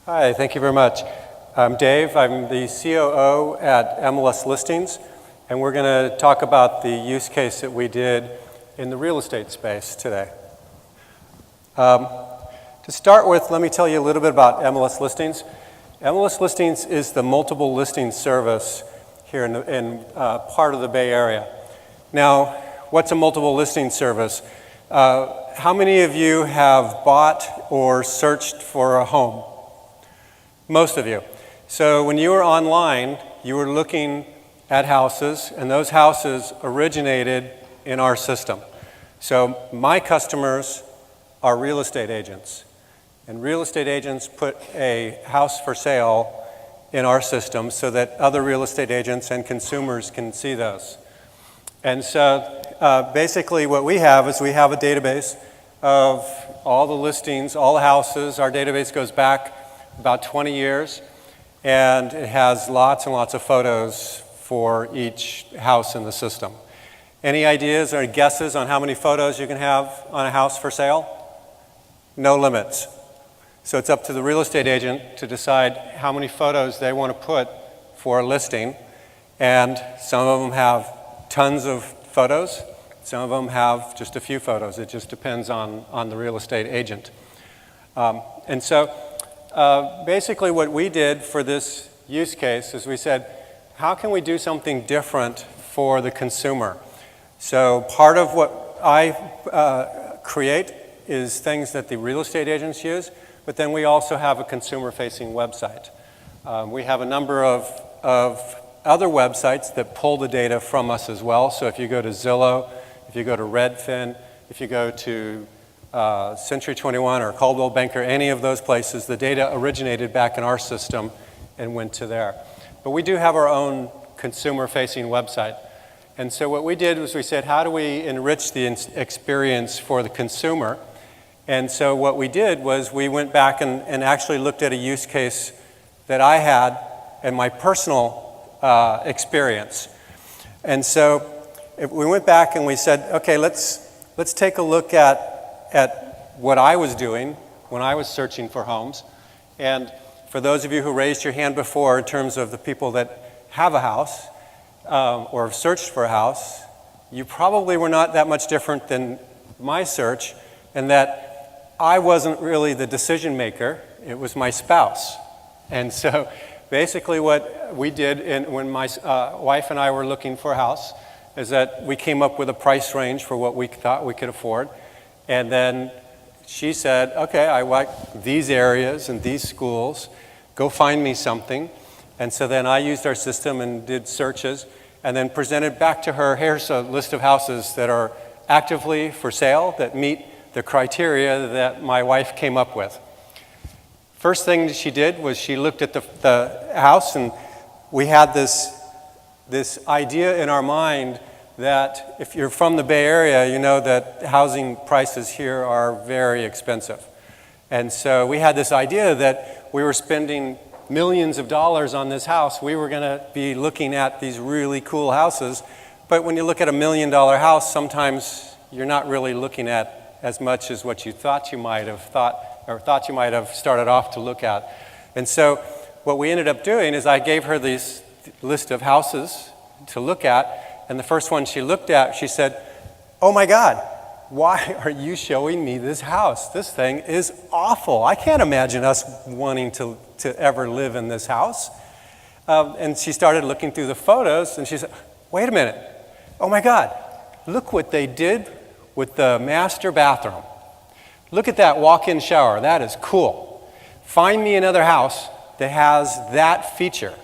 Hi, thank you very much. I'm Dave. I'm the COO at MLS Listings, and we're going to talk about the use case that we did in the real estate space today. To start with, let me tell you a little bit about MLS Listings. MLS Listings is the multiple listing service here in part of the Bay Area. Now, what's a multiple listing service? How many of you have bought or searched for a home? Most of you. So when you were online, you were looking at houses, and those houses originated in our system. So my customers are real estate agents, and real estate agents put a house for sale in our system so that other real estate agents and consumers can see those. And so basically what we have is we have a database of all the listings, all the houses. Our database goes back about 20 years, and it has lots and lots of photos for each house in the system. Any ideas or guesses on how many photos you can have on a house for sale? No limits. So it's up to the real estate agent to decide how many photos they want to put for a listing, and some of them have tons of photos, some of them have just a few photos. It just depends on the real estate agent. And so basically what we did for this use case is we said, how can we do something different for the consumer? So part of what I create is things that the real estate agents use, but then we also have a consumer-facing website. We have a number of other websites that pull the data from us as well. So if you go to Zillow, if you go to Redfin, if you go to Century 21 or Coldwell Banker, any of those places, the data originated back in our system and went to there. But we do have our own consumer-facing website. And so what we did was we said, how do we enrich the experience for the consumer? And so what we did was we went back and actually looked at a use case that I had in my personal experience. And so we went back and we said, okay, let's take a look at what I was doing when I was searching for homes. And for those of you who raised your hand before in terms of the people that have a house or have searched for a house, you probably were not that much different than my search, in that I wasn't really the decision maker, it was my spouse. And so basically what we did when my wife and I were looking for a house is that we came up with a price range for what we thought we could afford. And then she said, okay, I like these areas and these schools, go find me something. And so then I used our system and did searches and then presented back to her, here's a list of houses that are actively for sale that meet the criteria that my wife came up with. First thing she did was she looked at the house, and we had this idea in our mind that if you're from the Bay Area, you know that housing prices here are very expensive. And so we had this idea that we were spending millions of dollars on this house. We were going to be looking at these really cool houses. But when you look at $1 million house, sometimes you're not really looking at as much as what you thought you might have started off to look at. And so what we ended up doing is I gave her this list of houses to look at. And the first one she looked at, she said, oh my God, why are you showing me this house? This thing is awful. I can't imagine us wanting to ever live in this house. And she started looking through the photos, and she said, wait a minute. Oh my God, look what they did with the master bathroom. Look at that walk-in shower. That is cool. Find me another house that has that feature.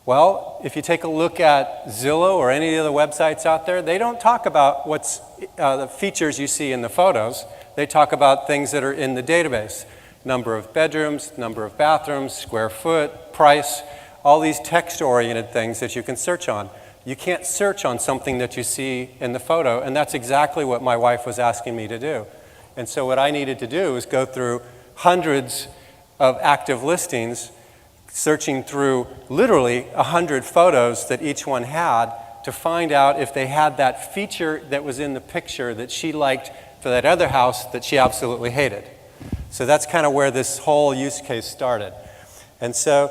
Well, if you take a look at Zillow or any of the websites out there, they don't talk about what's the features you see in the photos. They talk about things that are in the database. Number of bedrooms, number of bathrooms, square foot, price, all these text-oriented things that you can search on. You can't search on something that you see in the photo, and that's exactly what my wife was asking me to do. And so what I needed to do was go through hundreds of active listings, searching through literally 100 photos that each one had to find out if they had that feature that was in the picture that she liked for that other house that she absolutely hated. So that's kind of where this whole use case started. And so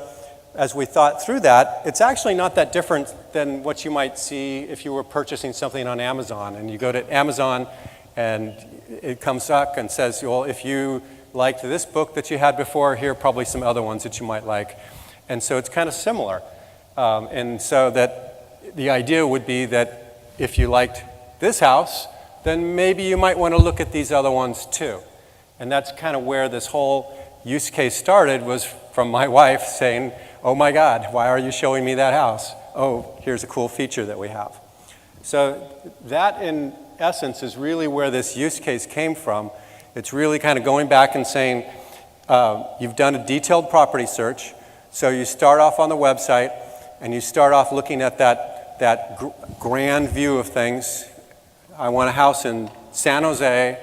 as we thought through that, it's actually not that different than what you might see if you were purchasing something on Amazon. And you go to Amazon and it comes up and says, well, if you liked this book that you had before, here are probably some other ones that you might like. And so it's kind of similar. And so that the idea would be that if you liked this house, then maybe you might want to look at these other ones too. And that's kind of where this whole use case started, was from my wife saying, oh my God, why are you showing me that house? Oh, here's a cool feature that we have. So that in essence is really where this use case came from. It's really kind of going back and saying, you've done a detailed property search, so you start off on the website and you start off looking at that grand view of things. I want a house in San Jose.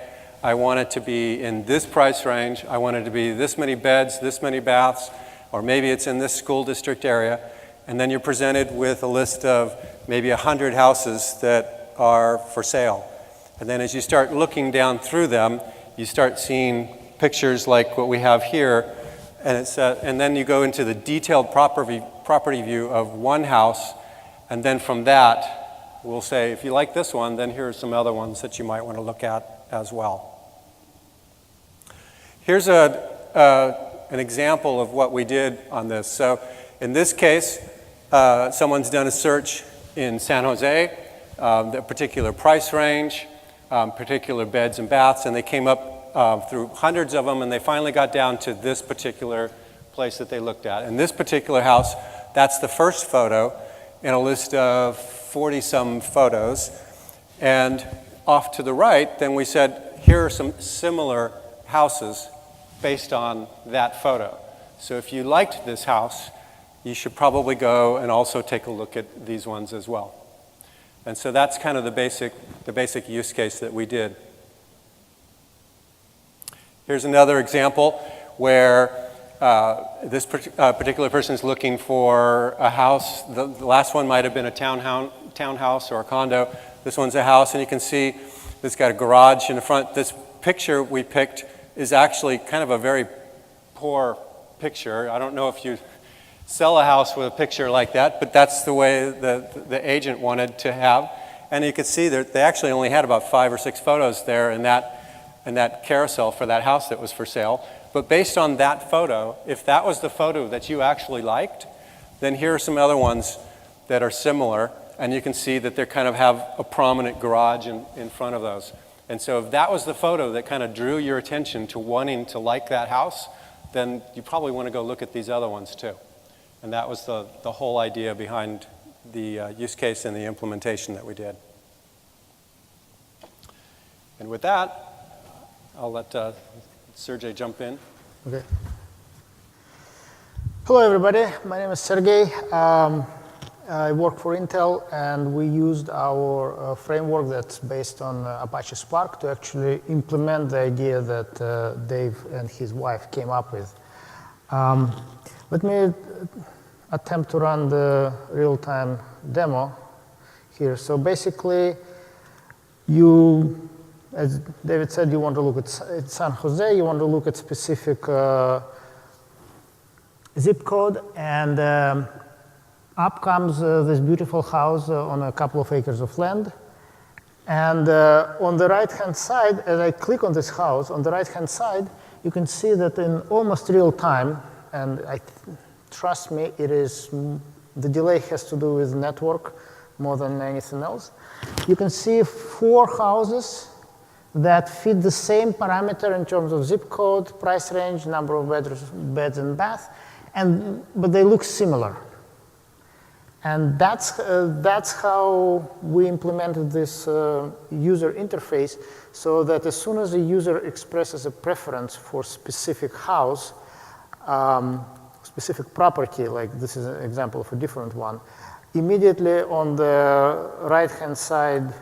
I want it to be in this price range. I want it to be this many beds, this many baths, or maybe it's in this school district area. And then you're presented with a list of maybe 100 houses that are for sale. And then as you start looking down through them, you start seeing pictures like what we have here. And then you go into the detailed property view of one house. And then from that, we'll say, if you like this one, then here are some other ones that you might want to look at as well. Here's an example of what we did on this. So in this case, someone's done a search in San Jose, the particular price range, particular beds and baths, and they came up through hundreds of them, and they finally got down to this particular place that they looked at. And this particular house, that's the first photo in a list of 40-some photos. And off to the right, then we said, here are some similar houses based on that photo. So if you liked this house, you should probably go and also take a look at these ones as well. And so that's kind of the basic use case that we did. Here's another example where this particular person is looking for a house. The last one might have been a townhouse or a condo. This one's a house, and you can see it's got a garage in the front. This picture we picked is actually kind of a very poor picture. I don't know if you sell a house with a picture like that, but that's the way the agent wanted to have. And you can see that they actually only had about 5 or 6 photos there in that carousel for that house that was for sale. But based on that photo, if that was the photo that you actually liked, then here are some other ones that are similar, and you can see that they kind of have a prominent garage in front of those. And so if that was the photo that kind of drew your attention to wanting to like that house, then you probably want to go look at these other ones too. And that was the whole idea behind the use case and the implementation that we did. And with that, I'll let Sergey jump in. Okay. Hello, everybody. My name is Sergey. I work for Intel, and we used our framework that's based on Apache Spark to actually implement the idea that Dave and his wife came up with. Let me attempt to run the real-time demo here. So basically, as David said, you want to look at San Jose, you want to look at specific zip code, and up comes this beautiful house on a couple of acres of land. And on the right-hand side, as I click on this house, on the right-hand side, you can see that in almost real time, and trust me, the delay has to do with network more than anything else. You can see 4 houses that fit the same parameter in terms of zip code, price range, number of beds and baths, but they look similar. And that's how we implemented this user interface, so that as soon as a user expresses a preference for specific house, specific property, like this is an example of a different one, immediately on the right-hand side,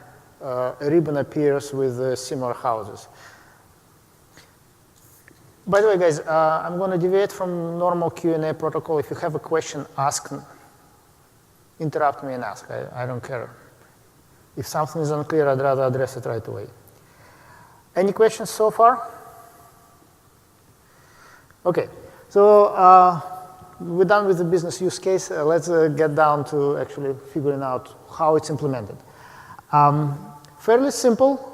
a ribbon appears with similar houses. By the way, guys, I'm going to deviate from normal Q&A protocol. If you have a question, interrupt me and ask. I don't care. If something is unclear, I'd rather address it right away. Any questions so far? Okay, so we're done with the business use case. Let's get down to actually figuring out how it's implemented. Fairly simple.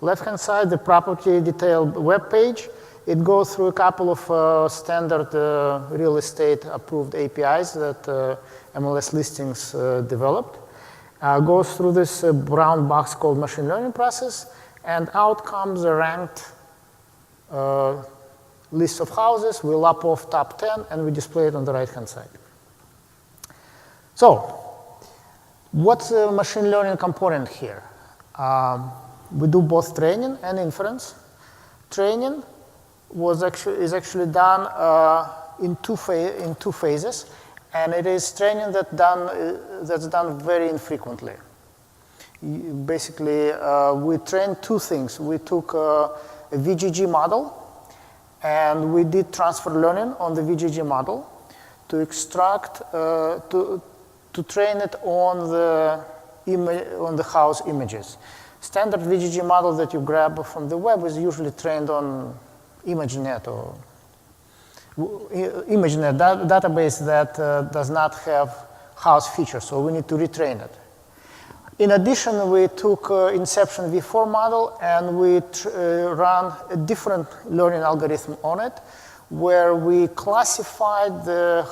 Left-hand side, the property detailed web page. It goes through a couple of standard real estate approved APIs that MLS listings developed. Goes through this brown box called machine learning process, and out comes a ranked list of houses. We lop off top 10, and we display it on the right-hand side. So, what's the machine learning component here? We do both training and inference. Training is actually done in two phases, and it is training that's done very infrequently. Basically, we trained two things. We took a VGG model, and we did transfer learning on the VGG model to extract, to train it on the house images. Standard VGG model that you grab from the web is usually trained on ImageNet or ImageNet database that does not have house features, so we need to retrain it. In addition, we took Inception V4 model and we ran a different learning algorithm on it, where we classified the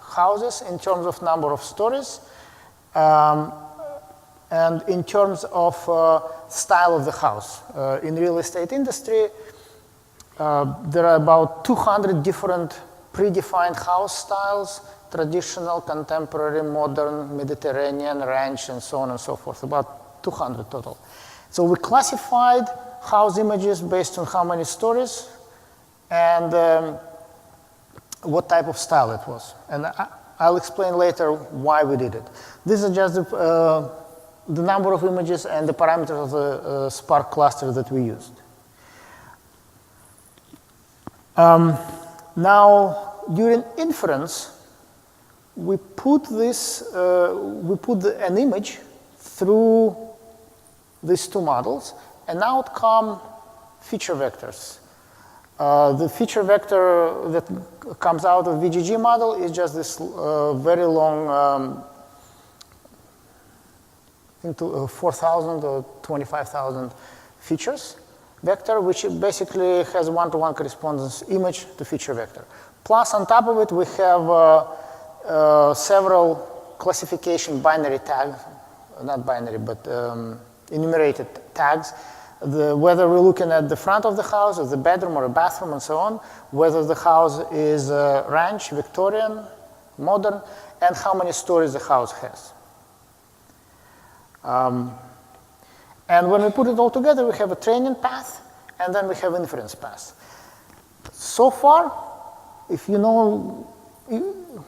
houses in terms of number of stories and in terms of style of the house. In real estate industry, there are about 200 different predefined house styles: traditional, contemporary, modern, Mediterranean, ranch, and so on and so forth, about 200 total. So we classified house images based on how many stories and what type of style it was. And I'll explain later why we did it. This is just the number of images and the parameters of the Spark cluster that we used. Now, during inference, we put an image through these two models, and out come feature vectors. The feature vector that comes out of VGG model is just this very long, I think 4,000 or 25,000 features vector, which basically has one-to-one correspondence image to feature vector. Plus, on top of it, we have several classification binary tags, not binary, but enumerated tags, whether we're looking at the front of the house, or the bedroom, or a bathroom, and so on, whether the house is ranch, Victorian, modern, and how many stories the house has. And when we put it all together, we have a training path, and then we have inference path. So far, if you know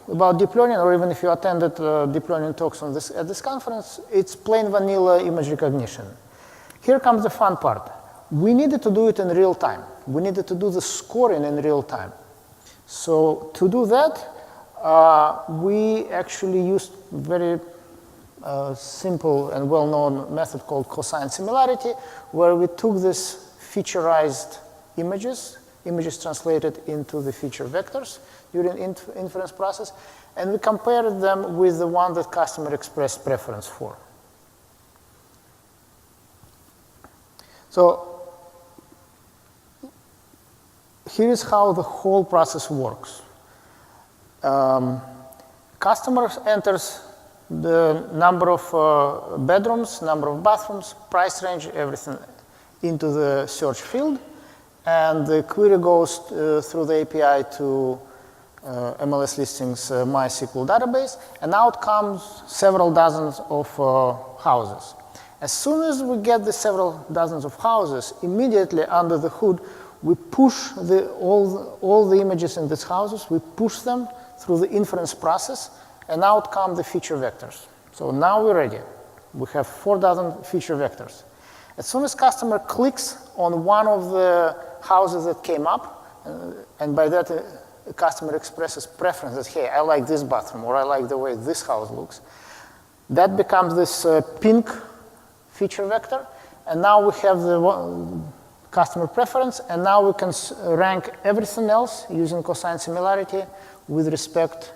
about deep learning, or even if you attended deep learning talks at this conference, it's plain vanilla image recognition. Here comes the fun part. We needed to do it in real time. We needed to do the scoring in real time. So to do that, we actually used very simple and well-known method called cosine similarity, where we took this featurized images translated into the feature vectors during inference process, and we compared them with the one that customer expressed preference for. So here is how the whole process works. Customer enters the number of bedrooms, number of bathrooms, price range, everything into the search field, and the query goes through the API to MLS listings MySQL database, and out comes several dozens of houses. As soon as we get the several dozens of houses, immediately under the hood, we push all the images in these houses, we push them through the inference process, and out come the feature vectors. So now we're ready. We have 4,000 feature vectors. As soon as customer clicks on one of the houses that came up, and by that the customer expresses preference that, hey, I like this bathroom, or I like the way this house looks, that becomes this pink feature vector, and now we have the customer preference, and now we can rank everything else using cosine similarity with respect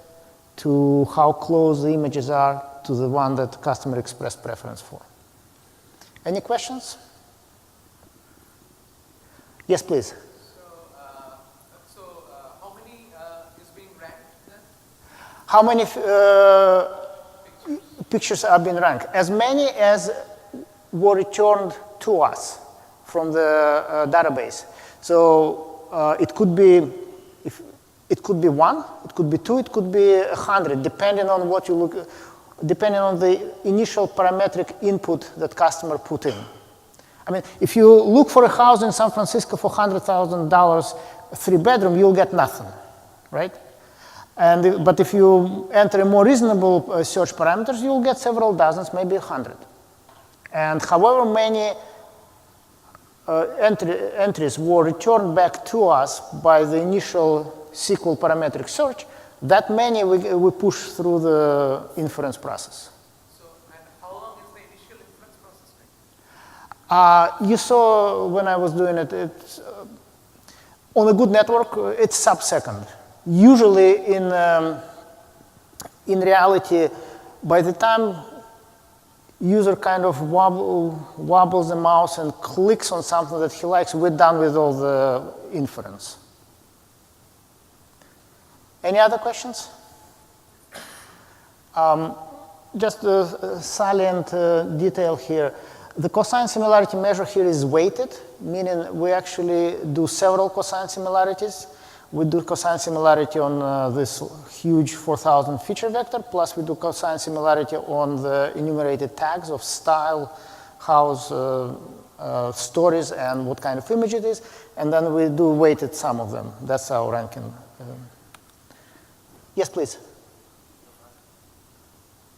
to how close the images are to the one that customer expressed preference for. Any questions? Yes, please. So how many is being ranked then? How many pictures are being ranked? As many as were returned to us from the database. So it could be it could be 1, it could be 2, it could be 100, depending on what you look, depending on the initial parametric input that customer put in. I mean, if you look for a house in San Francisco for $100,000, 3-bedroom, you'll get nothing, right? But if you enter a more reasonable search parameters, you'll get several dozens, maybe 100. And however many entries were returned back to us by the initial SQL parametric search, that many we push through the inference process. So, and how long is the initial inference process like? You saw when I was doing it, it's, on a good network, it's sub-second. Usually in reality, by the time user kind of wobbles the mouse and clicks on something that he likes, we're done with all the inference. Any other questions? Just a salient detail here. The cosine similarity measure here is weighted, meaning we actually do several cosine similarities. We do cosine similarity on this huge 4,000 feature vector, plus we do cosine similarity on the enumerated tags of style, house, stories, and what kind of image it is. And then we do weighted sum of them. That's our ranking. Yes, please.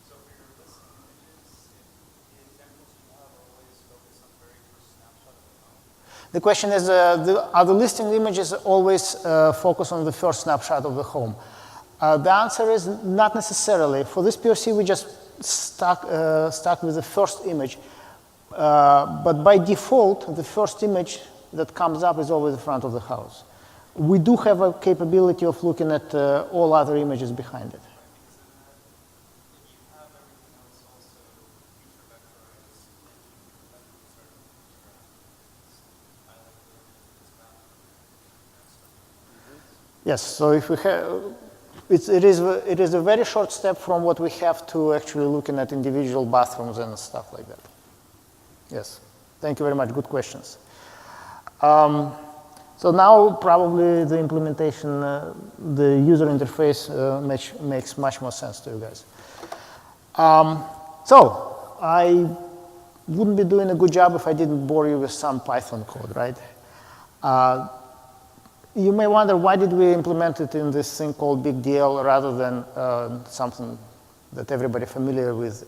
So for your listing images, the examples you have always focus on very first snapshot of the home. The question is, are the listing images always focus on the first snapshot of the home? The answer is not necessarily. For this POC, we just stuck with the first image. But by default, the first image that comes up is always the front of the house. We do have a capability of looking at all other images behind it. Yes, so if we have, it is a very short step from what we have to actually looking at individual bathrooms and stuff like that. Yes, thank you very much, good questions. So now probably the implementation, the user interface makes much more sense to you guys. So I wouldn't be doing a good job if I didn't bore you with some Python code, right? You may wonder, why did we implement it in this thing called BigDL rather than something that everybody familiar with,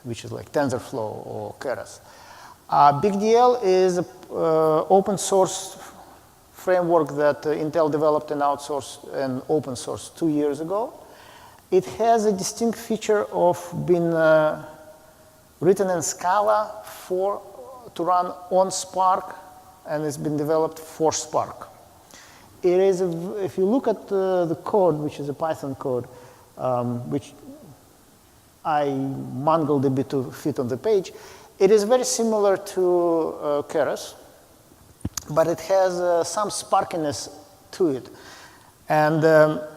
which is like TensorFlow or Keras. BigDL is an open source framework that Intel developed and outsourced and open source 2 years ago. It has a distinct feature of being written in Scala to run on Spark, and it's been developed for Spark. It is, if you look at the code, which is a Python code, which I mangled a bit to fit on the page, it is very similar to Keras, but it has some sparkiness to it. And the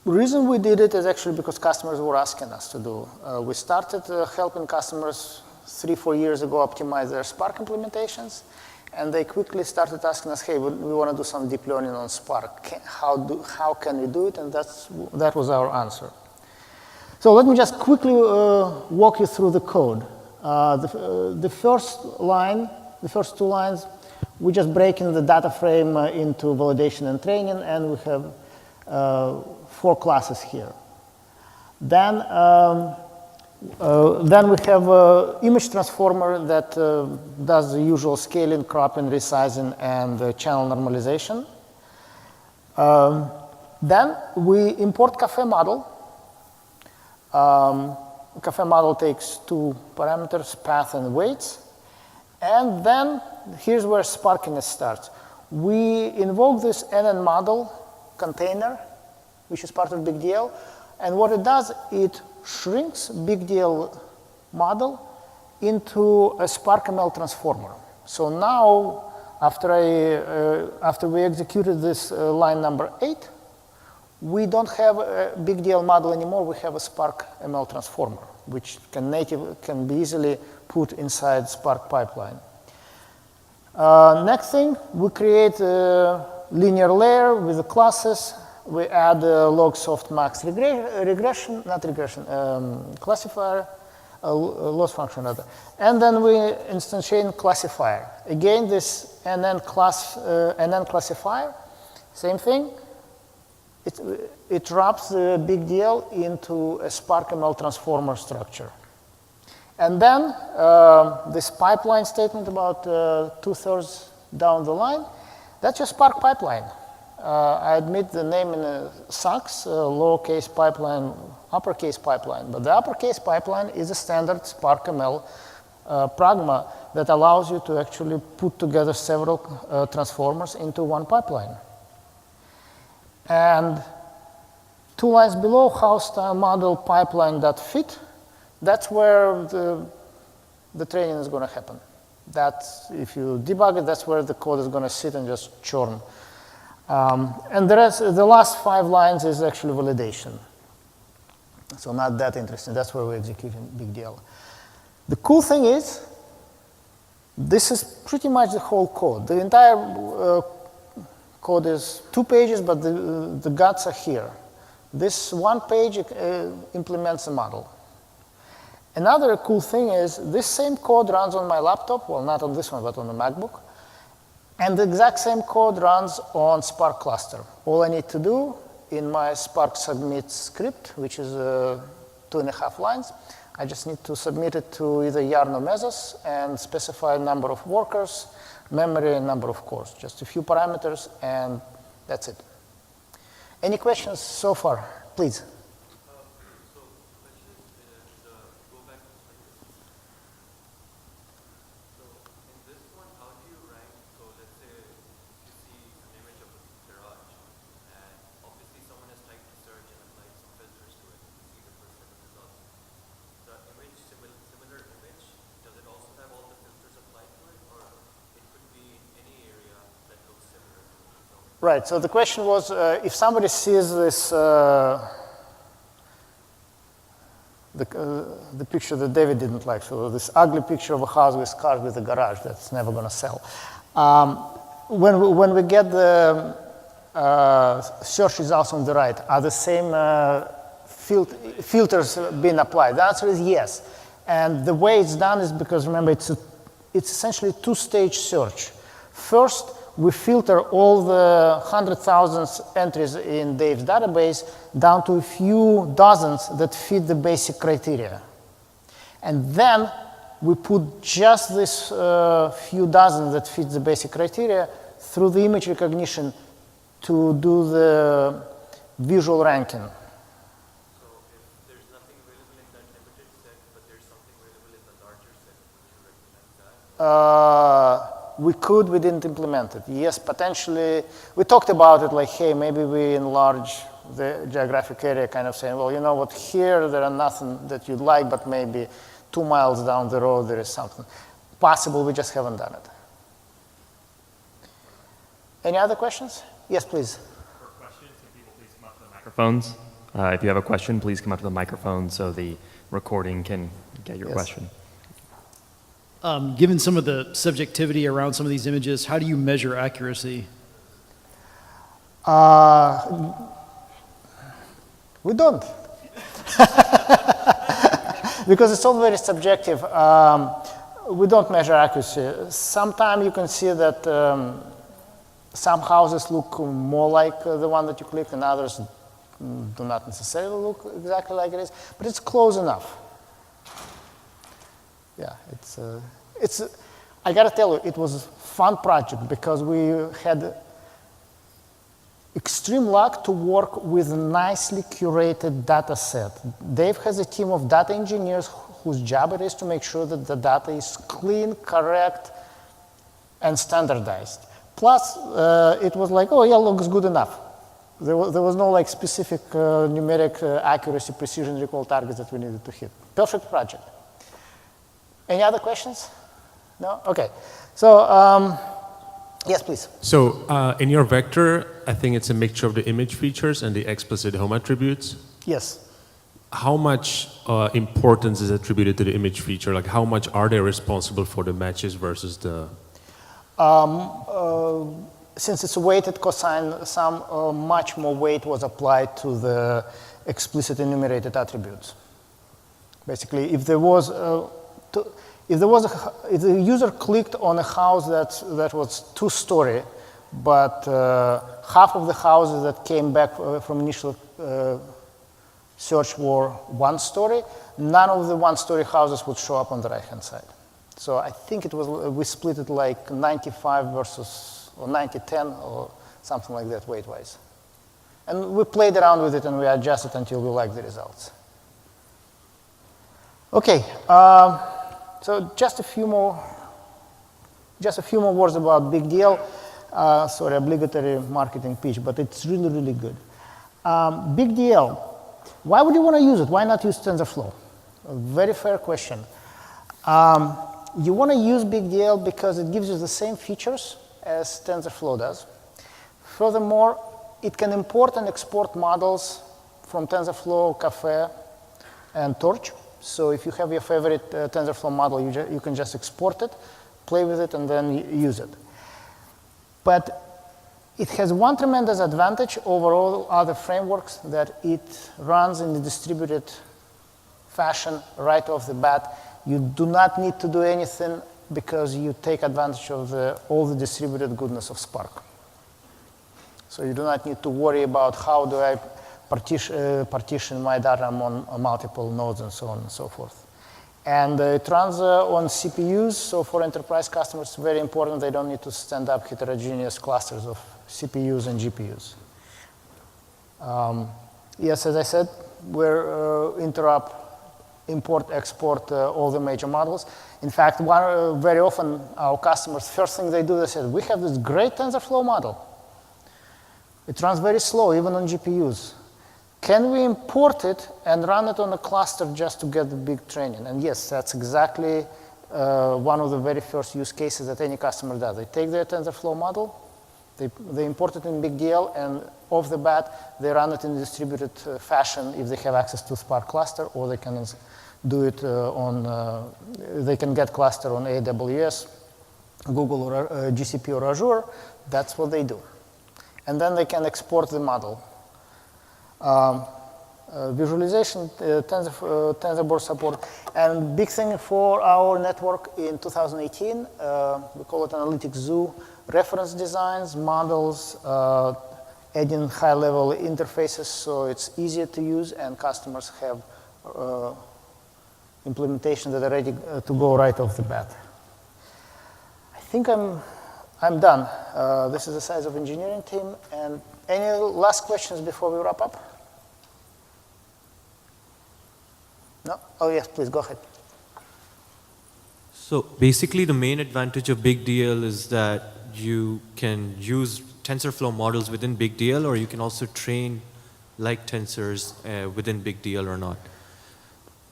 reason we did it is actually because customers were asking us to do. We started helping customers 3-4 years ago optimize their Spark implementations, and they quickly started asking us, hey, we want to do some deep learning on Spark. How can we do it? And that was our answer. So let me just quickly walk you through the code. The first line, the first 2 lines, we just break in the data frame into validation and training, and we have 4 classes here. Then we have an image transformer that does the usual scaling, cropping, resizing, and channel normalization. Then we import Cafe model. Cafe model takes 2 parameters, path and weights. And then here's where sparkiness starts. We invoke this NN model container, which is part of BigDL. And what it does, it shrinks BigDL model into a SparkML transformer. So now, after we executed this line number 8, we don't have a BigDL model anymore. We have a SparkML transformer, which can be easily put inside Spark pipeline. Next thing, we create a linear layer with the classes. We add a log softmax regression, not regression, classifier, loss function rather. And then we instantiate classifier. Again, this NN classifier, same thing. It wraps the BigDL into a SparkML transformer structure. And then this pipeline statement about 2/3 down the line, that's your Spark pipeline. I admit the name sucks, lowercase pipeline, uppercase pipeline, but the uppercase pipeline is a standard SparkML pragma that allows you to actually put together several transformers into one pipeline. And 2 lines below, house style model pipeline.fit, that's where the training is going to happen. That's, if you debug it, that's where the code is going to sit and just churn. And the last 5 lines is actually validation. So not that interesting. That's where we're executing BigDL. The cool thing is, this is pretty much the whole code. The entire code is 2 pages, but the guts are here. This 1 page implements the model. Another cool thing is, this same code runs on my laptop. Well, not on this one, but on the MacBook. And the exact same code runs on Spark cluster. All I need to do in my Spark submit script, which is 2.5 lines, I just need to submit it to either yarn or Mesos and specify number of workers, memory, and number of cores. Just a few parameters, and that's it. Any questions so far? Please. Right, so the question was, if somebody sees this, the picture that David didn't like, so this ugly picture of a house with cars with a garage that's never going to sell. When we get the search results on the right, are the same filters being applied? The answer is yes. And the way it's done is because, remember, it's essentially 2-stage search. First, we filter all the 100,000 entries in Dave's database down to a few dozens that fit the basic criteria. And then we put just this few dozen that fit the basic criteria through the image recognition to do the visual ranking. So if there's nothing available in that limited set, but there's something available in the larger set, would you recommend that? We could, we didn't implement it. Yes, potentially. We talked about it like, hey, maybe we enlarge the geographic area, kind of saying, well, you know what, here there are nothing that you'd like, but maybe 2 miles down the road there is something. Possible, we just haven't done it. Any other questions? Yes, please. For questions, can people please come up to the microphones? If you have a question, please come up to the microphone so the recording can get your question. Given some of the subjectivity around some of these images, how do you measure accuracy? We don't. Because it's all very subjective. We don't measure accuracy. Sometimes you can see that some houses look more like the one that you clicked, and others do not necessarily look exactly like it is, but it's close enough. Yeah, I gotta tell you, it was a fun project because we had extreme luck to work with a nicely curated data set. Dave has a team of data engineers whose job it is to make sure that the data is clean, correct, and standardized. Plus, it was like, oh yeah, looks good enough. There was no like specific numeric accuracy, precision recall targets that we needed to hit. Perfect project. Any other questions? No? Okay. So, yes, please. So in your vector, I think it's a mixture of the image features and the explicit home attributes. Yes. How much importance is attributed to the image feature? Like how much are they responsible for the matches versus the... Since it's a weighted cosine, much more weight was applied to the explicit enumerated attributes. Basically, if the user clicked on a house that was 2-story, but half of the houses that came back from initial search were 1-story, none of the 1-story houses would show up on the right-hand side. So I think it was, we split it like 95 versus, or 90-10, or something like that weight-wise. And we played around with it and we adjusted until we liked the results. Okay, so just a few more words about BigDL. Sorry, obligatory marketing pitch, but it's really, really good. BigDL, why would you want to use it? Why not use TensorFlow? A very fair question. You want to use BigDL because it gives you the same features as TensorFlow does. Furthermore, it can import and export models from TensorFlow, Caffe, and Torch. So if you have your favorite TensorFlow model, you can just export it, play with it, and then use it. But it has one tremendous advantage over all other frameworks, that it runs in the distributed fashion right off the bat. You do not need to do anything because you take advantage of all the distributed goodness of Spark. So you do not need to worry about how do I partition my data among multiple nodes and so on and so forth. And it runs on CPUs, so for enterprise customers, it's very important. They don't need to stand up heterogeneous clusters of CPUs and GPUs. Yes, as I said, we're interop, import, export all the major models. In fact, very often our customers, first thing they do, they say, we have this great TensorFlow model. It runs very slow, even on GPUs. Can we import it and run it on a cluster just to get the big training? And yes, that's exactly one of the very first use cases that any customer does. They take their TensorFlow model, they import it in BigDL, and off the bat, they run it in a distributed fashion if they have access to Spark cluster, or they can do it they can get cluster on AWS, Google, or GCP, or Azure. That's what they do. And then they can export the model. Visualization, TensorBoard support, and big thing for our network in 2018, we call it Analytics Zoo, reference designs, models, adding high-level interfaces so it's easier to use, and customers have implementations that are ready to go right off the bat. I think I'm done. This is the size of engineering team. And any last questions before we wrap up? No? Oh, yes, please, go ahead. So basically, the main advantage of BigDL is that you can use TensorFlow models within BigDL, or you can also train like tensors within BigDL or not.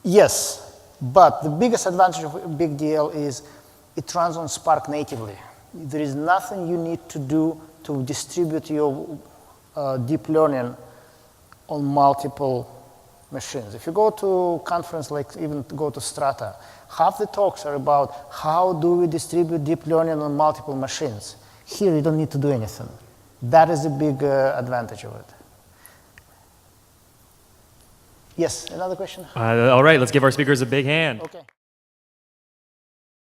Yes, but the biggest advantage of BigDL is it runs on Spark natively. There is nothing you need to do to distribute your deep learning on multiple machines. If you go to conference, like even go to Strata, half the talks are about how do we distribute deep learning on multiple machines. Here, you don't need to do anything. That is a big advantage of it. Yes, another question? All right, let's give our speakers a big hand. Okay.